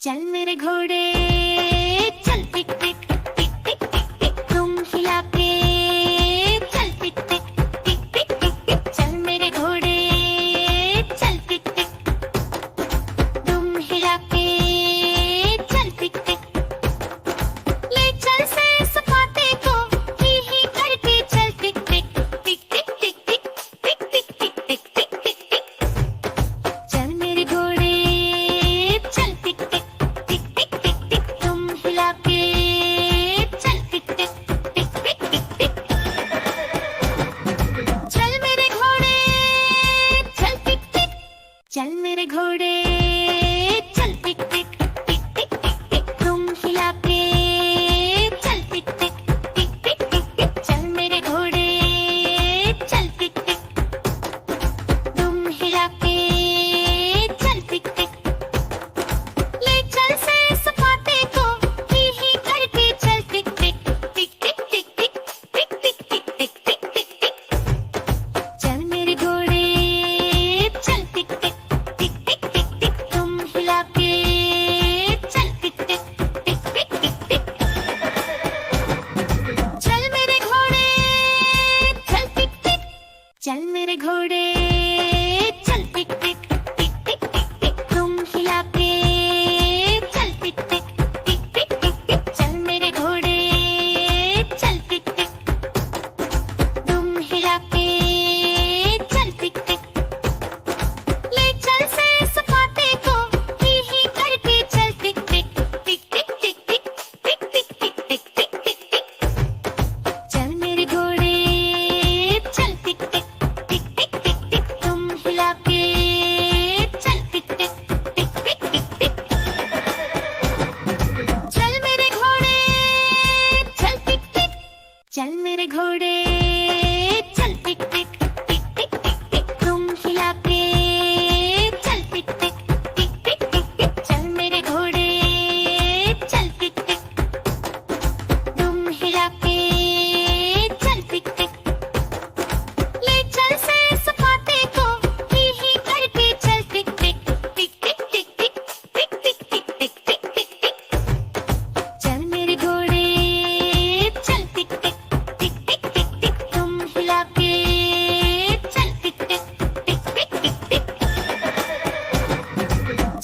चल मेरे घोड़े चल टिक टिक टिक टिक टिक टिक तुम हिला के चल टिक टिक टिक टिक टिक टिक चल मेरे घोड़े चल टिक टिक तुम हिला के चल टिक टिक ले चल से सपाटे को ही करके चल टिक टिक टिक टिक टिक टिक टिक टिक टिक टिक टिक टिक टिक चल मेरे घोड़े चल टिक टिक टिक टिक टिक टिक तुम हिला के चल टिक टिक टिक टिक टिक टिक चल मेरे घोड़े चल टिक टिक चल मेरे घोड़े चल टिक टिक टिक टिक टिक टिक तुम हिला के चल टिक टिक टिक टिक टिक टिक चल मेरे घोड़े चल टिक टिक तुम हिला के चल टिक टिक ले चल से सपाटे को ही करके चल टिक टिक टिक टिक टिक टिक टिक टिक टिक टिक टिक टिक टिक चल मेरे घोड़े चल टिक टिक टिक टिक टिक टिक तुम हिला के चल टिक टिक टिक टिक टिक टिक चल मेरे घोड़े चल टिक टिक चल मेरे घोड़े चल टिक टिक टिक टिक टिक टिक तुम हिला के चल टिक टिक टिक टिक टिक टिक चल मेरे घोड़े चल टिक टिक तुम हिला के चल टिक टिक ले चल से सपाटे को ही करके चल टिक टिक टिक टिक टिक टिक टिक टिक टिक टिक टिक टिक टिक चल मेरे घोड़े चल टिक टिक टिक टिक टिक टिक तुम हिला के चल टिक टिक टिक टिक टिक टिक चल मेरे घोड़े चल टिक टिक चल मेरे घोड़े चल टिक टिक टिक टिक टिक टिक तुम हिला के चल टिक टिक टिक टिक टिक टिक चल मेरे घोड़े चल टिक टिक तुम हिला के चल टिक टिक ले चल से सपाटे को ही करके चल टिक टिक टिक टिक टिक टिक टिक टिक टिक टिक टिक टिक टिक चल मेरे घोड़े चल टिक टिक टिक टिक टिक टिक तुम हिला के चल टिक टिक टिक टिक टिक टिक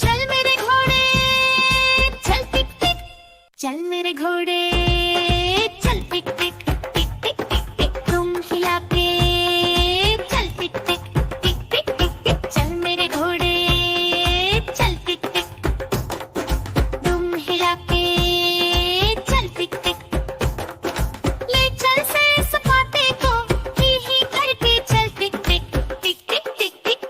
चल मेरे घोड़े चल टिक टिक चल मेरे घोड़े चल टिक टिक टिक टिक टिक टिक तुम हिला के चल टिक टिक टिक टिक टिक टिक चल मेरे घोड़े चल टिक टिक तुम हिला के चल टिक टिक ले चल से सपाटे को ही करके चल टिक टिक टिक टिक टिक टिक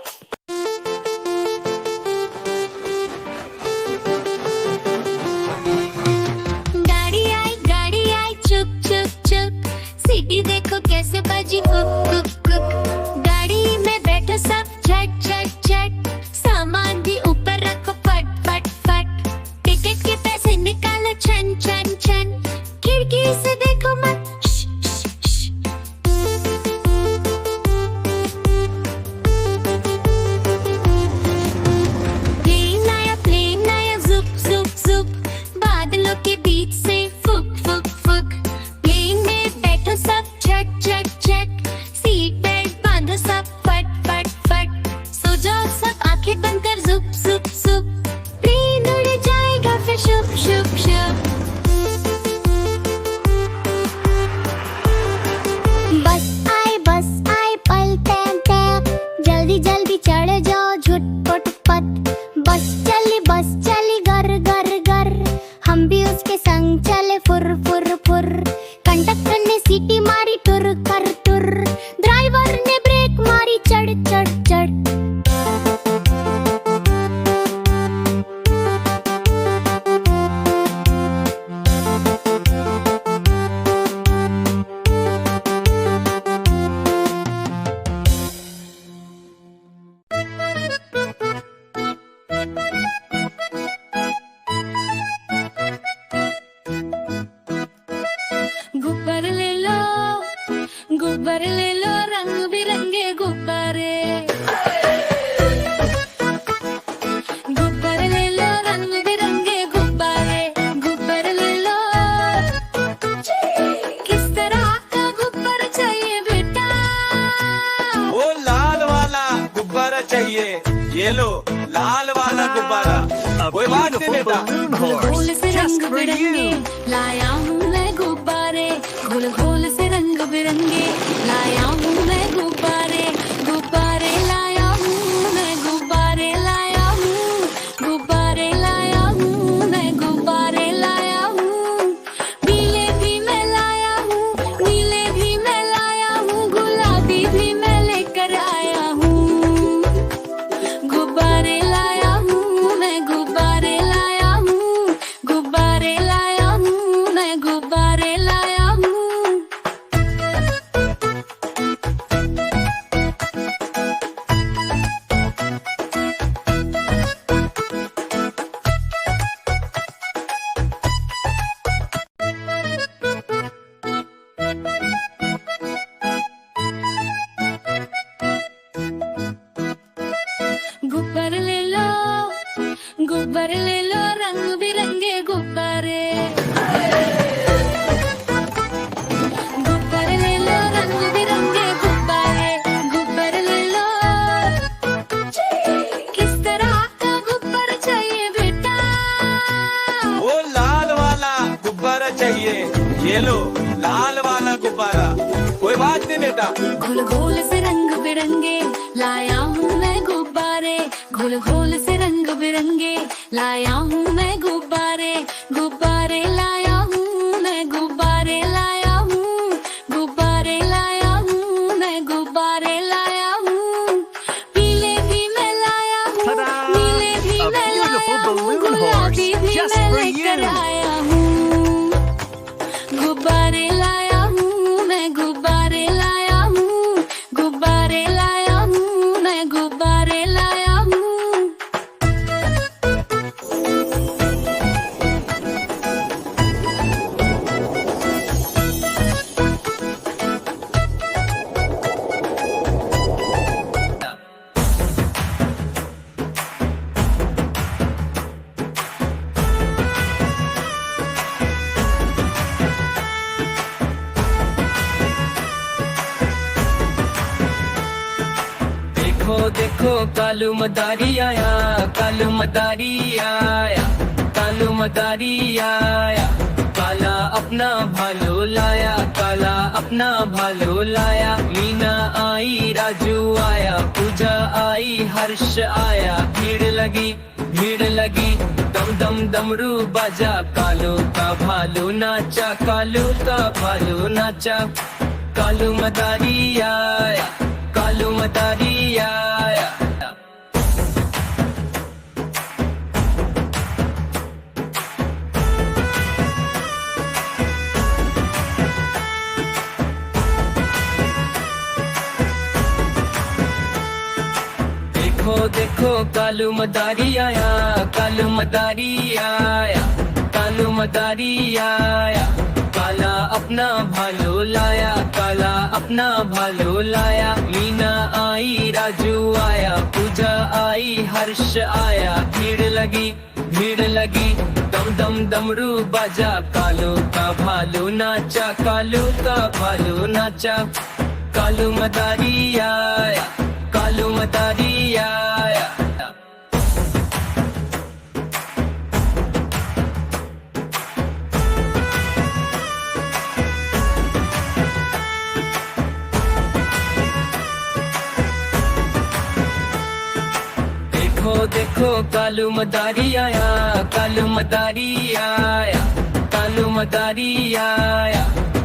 गाड़ी आई चुक चुक चुक सीटी देखो कैसे बजी कुक कुक कुक गाड़ी में बैठो सब झट झट झट सामान भी ऊपर रखो फट फट फट टिकट के पैसे निकालो छन छन छन खिड़की से देखो मत श, श, श। प्लेन आया जुप जुप जुप बादलों के बीच से फुक फुक फुक प्लेन में बैठो सब झट झट झट ये लो लाल वाला गुब्बारा, कोई बात नहीं बेटा। घोल से रंग बिरंगे लाया हूँ मैं गुब्बारे, घोल घोल से रंग बिरंगे लाया हूँ मैं गुब्बारे, गुब्बारे लाया हूँ मैं, गुब्बारे लाया हूँ, गुब्बारे लाया हूँ मैं, गुब्बारे लाया हूँ। पीले भी मैं लाया हूँ, नीले भी मैं लाया हूँ, गुलाबी भी मैं लेकर आया हूँ। गुब्बारे लाया हूँ मैं, गुब्बारे लाया हूँ, गुब्बारे लाया हूँ मैं, गुब्बारे लाया हूँ। गुब्बारे ले लो, गुब्बारे ले लो, रंग बिरंगे गुब्बारे। गुब्बारे ले लो, रंग बिरंगे गुब्बारे, गुब्बारे ले लो। किस तरह का गुब्बारा चाहिए बेटा? वो लाल वाला गुब्बारा चाहिए, ये लो लाल वाला गुब्बारा, कोई बात नहीं बेटा। घोल घोल से रंग बिरंगे लाया हूँ मैं गुब्बारे, घोल घोल से रंग बिरंगे लाया हूँ मैं गुब्बारे, गुब्बारे लाया हूँ मैं, गुब्बारे लाया हूँ, गुब्बारे लाया हूँ मैं, गुब्बारे लाया हूँ। पीले भी मैं लाया हूँ, Ta-da! नीले भी A मैं लाया beautiful हूँ, balloon गुलाबी horse भी just मैं for लेकर you. आया हूँ। गुब्बारे लाया हूँ मैं, गुब्बारे लाया हूँ, गुब्बारे लाया हूँ मैं, गुब्बारे लाया हूँ। देखो देखो कालू मदारी आया, कालू मदारी आया, कालू मदारी आया। काला अपना भालो लाया, काला अपना भालो लाया। मीना आई, राजू आया, पूजा आई, हर्ष आया। भीड़ लगी, भीड़ लगी, दम दम डमरू बाजा। कालू का भालू नाचा, कालू का भालू नाचा। कालू मदारी आया, कालू मदारी आया। देखो देखो कालू मदारी आया, कालू मदारी आया, कालू मदारी आया। काला अपना भालो लाया, काला अपना भालो लाया। मीना आई, राजू आया, पूजा आई, हर्ष आया। भीड़ लगी, भीड़ लगी, दम दम डमरू बाजा। कालू का भालू नाचा, कालू का भालू नाचा। कालू मदारी आया, कालू मदारी आया। देखो देखो कालू मदारी आया, कालू मदारी आया, कालू मदारी आया।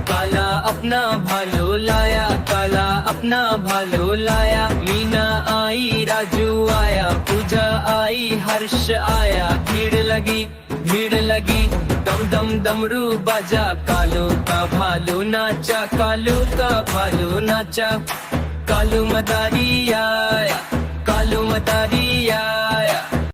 काला अपना भालो लाया, काला अपना भालो लाया। मीना आई, राजू आया, पूजा आई, हर्ष आया। भीड़ लगी, भीड़ लगी, दम दम डमरू बाजा। कालू का भालू नाचा, कालू का भालू नाचा। कालू मदारी आया, कालू मदारी आया।